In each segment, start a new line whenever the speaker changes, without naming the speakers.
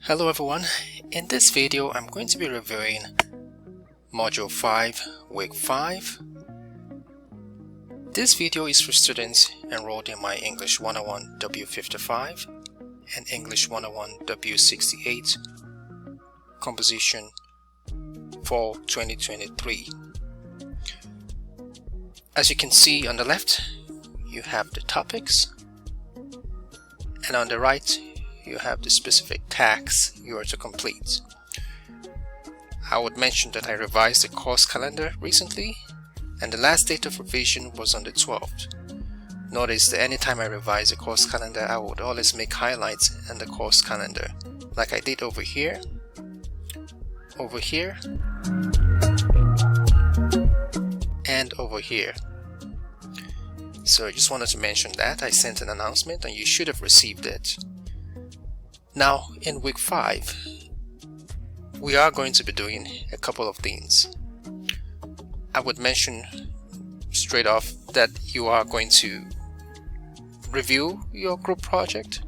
Hello everyone, in this video I'm going to be reviewing Module 5, Week 5. This video is for students enrolled in my English 101 W55 and English 101 W68 composition for 2023. As you can see on the left, you have the topics, and on the right you have the specific tasks you are to complete. I would mention that I revised the course calendar recently, and the last date of revision was on the 12th. Notice that anytime I revise a course calendar, I would always make highlights in the course calendar, like I did over here, and over here. So I just wanted to mention that I sent an announcement and you should have received it. Now, in week 5, we are going to be doing a couple of things. I would mention straight off that you are going to review your group project.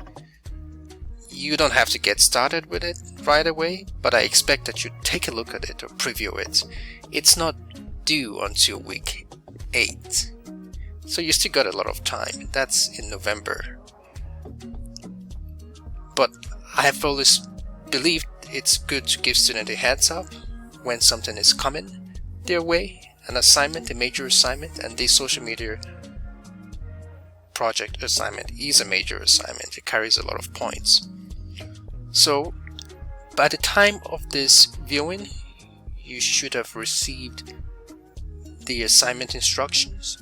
You don't have to get started with it right away, but I expect that you take a look at it or preview it. It's not due until week 8, so you still got a lot of time. That's in November. But I have always believed it's good to give students a heads up when something is coming their way, an assignment, a major assignment, and this social media project assignment is a major assignment. It carries a lot of points. So by the time of this viewing, you should have received the assignment instructions,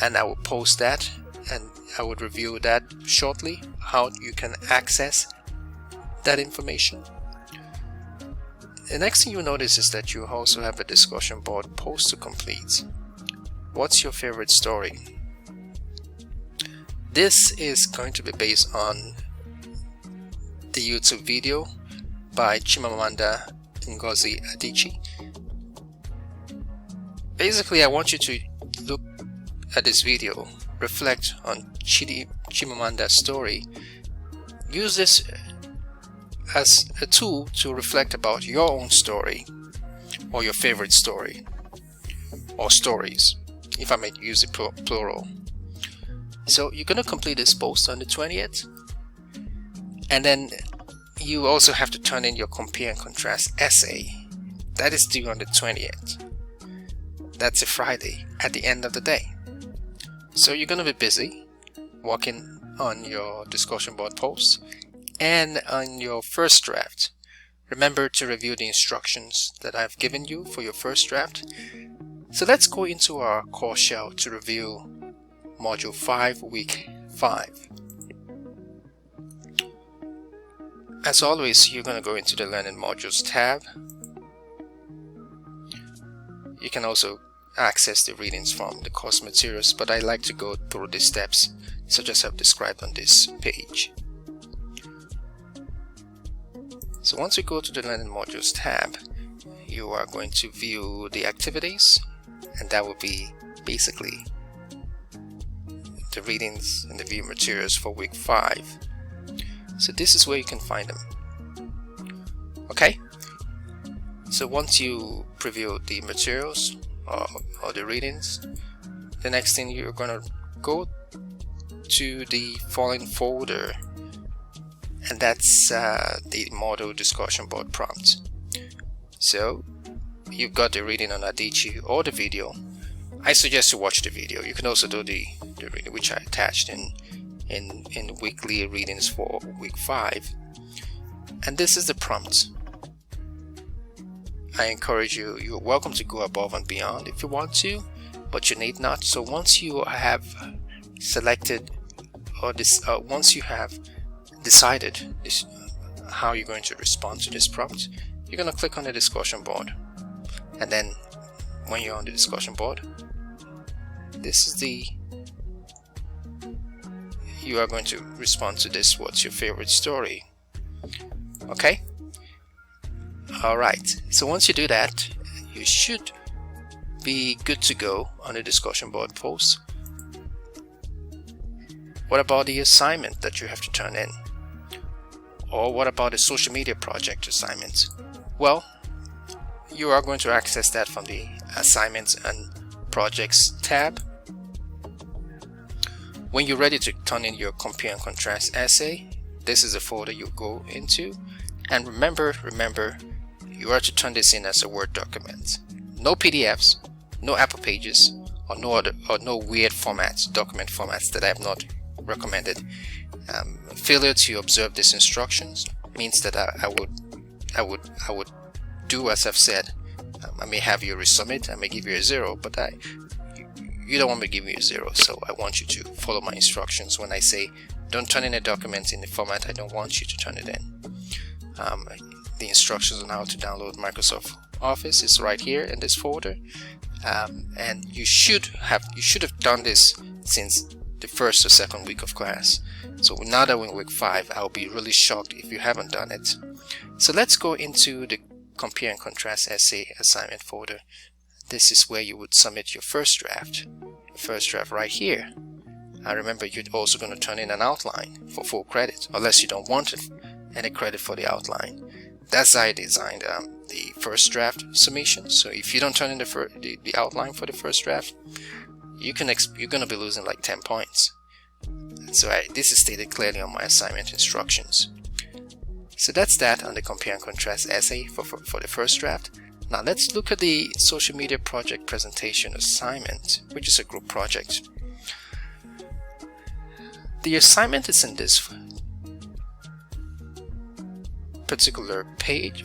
and I will post that and I would review that shortly, how you can access that information. The next thing you'll notice is that you also have a discussion board post to complete. What's your favorite story? This is going to be based on the YouTube video by Chimamanda Ngozi Adichie. Basically, I want you to look at this video, reflect on Chimamanda's story, use this as a tool to reflect about your own story or your favorite story or stories, if I may use the plural. So you're going to complete this post on the 20th, and then you also have to turn in your compare and contrast essay. That is due on the 20th. That's a Friday at the end of the day. So you're going to be busy working on your discussion board posts and on your first draft. Remember to review the instructions that I've given you for your first draft. So let's go into our course shell to review Module 5, Week 5. As always, you're going to go into the Learning Modules tab. You can also access the readings from the course materials, but I like to go through the steps such as I've described on this page. So once you go to the Learning Modules tab, you are going to view the activities, and that will be basically the readings and the view materials for week 5. So this is where you can find them. Okay, so once you preview the materials or the readings, the next thing you're going to go to the following folder, and that's the model discussion board prompt. So you've got the reading on Adichie or the video. I suggest to watch the video. You can also do the reading which I attached in weekly readings for week 5. And this is the prompt. I encourage you, you're welcome to go above and beyond if you want to, but you need not. So once you have selected or once you have decided how you're going to respond to this prompt, you're going to click on the discussion board, and then when you're on the discussion board, this is you are going to respond to this. What's your favorite story? Okay, alright, so once you do that, you should be good to go on the discussion board post. What about the assignment that you have to turn in? Or what about a social media project assignment? Well, you are going to access that from the Assignments and Projects tab. When you're ready to turn in your compare and contrast essay, this is the folder you go into. And remember, you are to turn this in as a Word document. No PDFs, no Apple Pages, or no weird formats, document formats that I have not recommended. Failure to observe these instructions means that I would do as I've said. I may have you resubmit, I may give you a 0, but you don't want me to give you a 0, so I want you to follow my instructions. When I say don't turn in a document in the format I don't want you to turn it in. The instructions on how to download Microsoft Office is right here in this folder, and you should have done this since the first or second week of class. So now that we're in week 5, I'll be really shocked if you haven't done it. So let's go into the compare and contrast essay assignment folder. This is where you would submit your first draft. Right here. I remember you're also going to turn in an outline for full credit, unless you don't want any credit for the outline. That's how I designed the first draft submission. So if you don't turn in the outline for the first draft, you're going to be losing like 10 points. So this is stated clearly on my assignment instructions. So that's that on the compare and contrast essay for the first draft. Now let's look at the social media project presentation assignment, which is a group project. The assignment is in this particular page,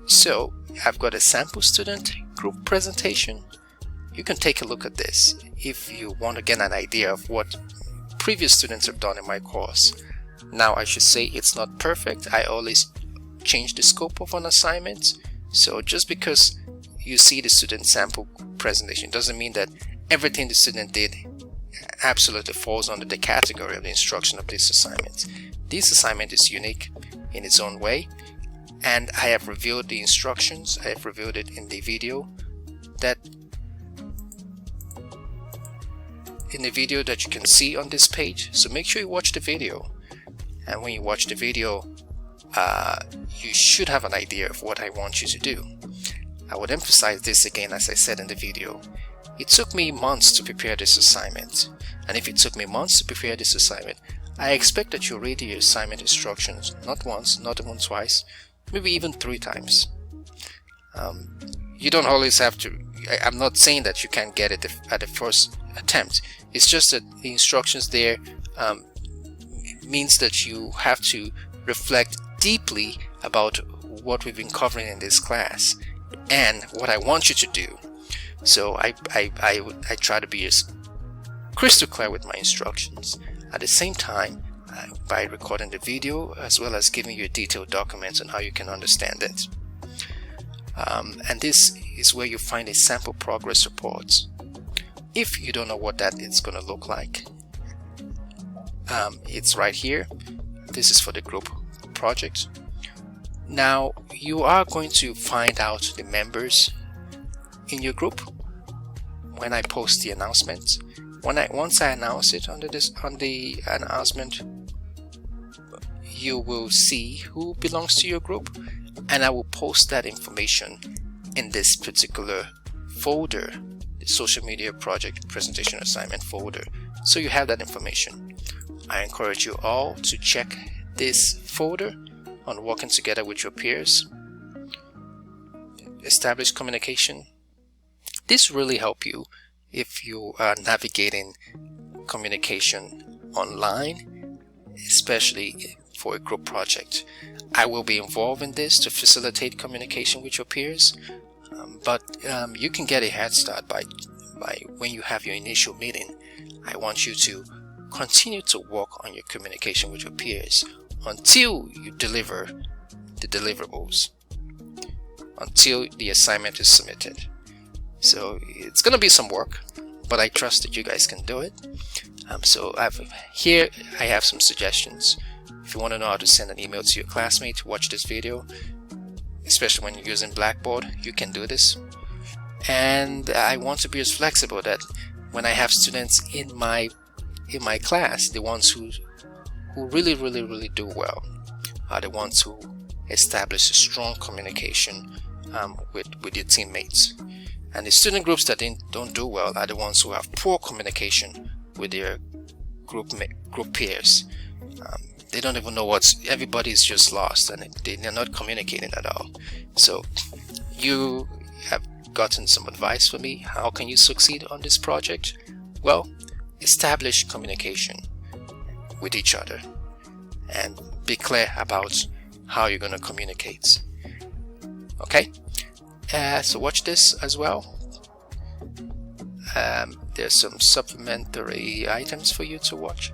So I've got a sample student group presentation. You can take a look at this if you want to get an idea of what previous students have done in my course. Now I should say it's not perfect. I always change the scope of an assignment. So just because you see the student sample presentation doesn't mean that everything the student did absolutely falls under the category of the instruction of this assignment. This assignment is unique in its own way, and I have reviewed the instructions. I have reviewed it in the video that you can see on this page. So make sure you watch the video, and when you watch the video you should have an idea of what I want you to do. I would emphasize this again, as I said in the video. It took me months to prepare this assignment, and if it took me months to prepare this assignment, I expect that you read your assignment instructions not once, not even twice, maybe even 3 times. You don't always have to. I'm not saying that you can't get it at the first attempt. It's just that the instructions there means that you have to reflect deeply about what we've been covering in this class and what I want you to do. So I try to be as crystal clear with my instructions. At the same time, by recording the video as well as giving you detailed documents on how you can understand it. And this is where you find a sample progress report. If you don't know what that is going to look like, it's right here. This is for the group project. Now you are going to find out the members in your group when I post the announcement. Once I announce it on the announcement, you will see who belongs to your group, and I will post that information in this particular folder, the social media project presentation assignment folder, so you have that information. I encourage you all to check this folder on working together with your peers. Establish communication. This really help you if you are navigating communication online, especially for a group project. I will be involved in this to facilitate communication with your peers, but you can get a head start by when you have your initial meeting. I want you to continue to work on your communication with your peers until you deliver the deliverables, until the assignment is submitted. So it's going to be some work, but I trust that you guys can do it. So I have some suggestions. If you want to know how to send an email to your classmate to watch this video, especially when you're using Blackboard, you can do this. And I want to be as flexible that when I have students in my class, the ones who who really do well are the ones who establish a strong communication with your teammates. And the student groups that don't do well are the ones who have poor communication with their group peers. They don't even know everybody's just lost, and they're not communicating at all. So you have gotten some advice for me. How can you succeed on this project? Well, establish communication with each other and be clear about how you're going to communicate. Okay, so watch this as well. There's some supplementary items for you to watch.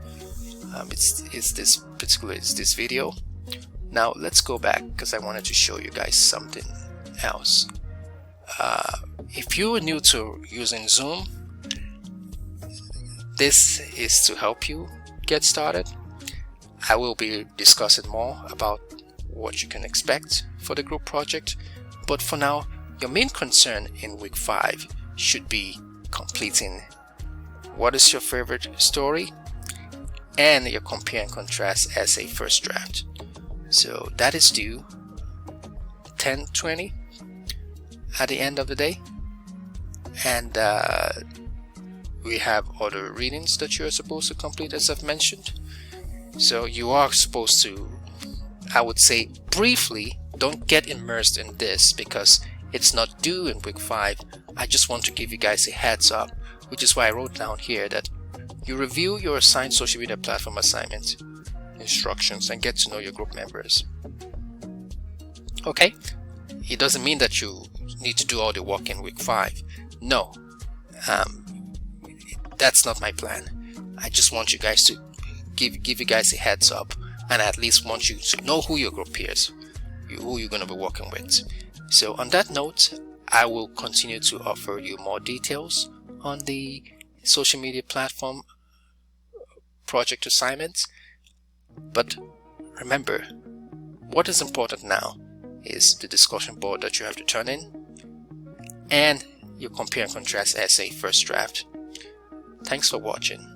It's this video. Now let's go back, because I wanted to show you guys something else. If you are new to using Zoom, this is to help you get started. I will be discussing more about what you can expect for the group project, but for now, your main concern in week 5 should be completing what is your favorite story and your compare and contrast essay first draft. So that is due 10:20 at the end of the day, and we have other readings that you're supposed to complete, as I've mentioned. So you are supposed to, I would say briefly, don't get immersed in this because it's not due in week 5. I just want to give you guys a heads up, which is why I wrote down here that you review your assigned social media platform assignment instructions and get to know your group members. Okay, it doesn't mean that you need to do all the work in week 5. No, that's not my plan. I just want you guys to give you guys a heads up, and I at least want you to know who your group peers, who you're going to be working with. So on that note, I will continue to offer you more details on the social media platform project assignments. But remember, what is important now is the discussion board that you have to turn in and your compare and contrast essay first draft. Thanks for watching.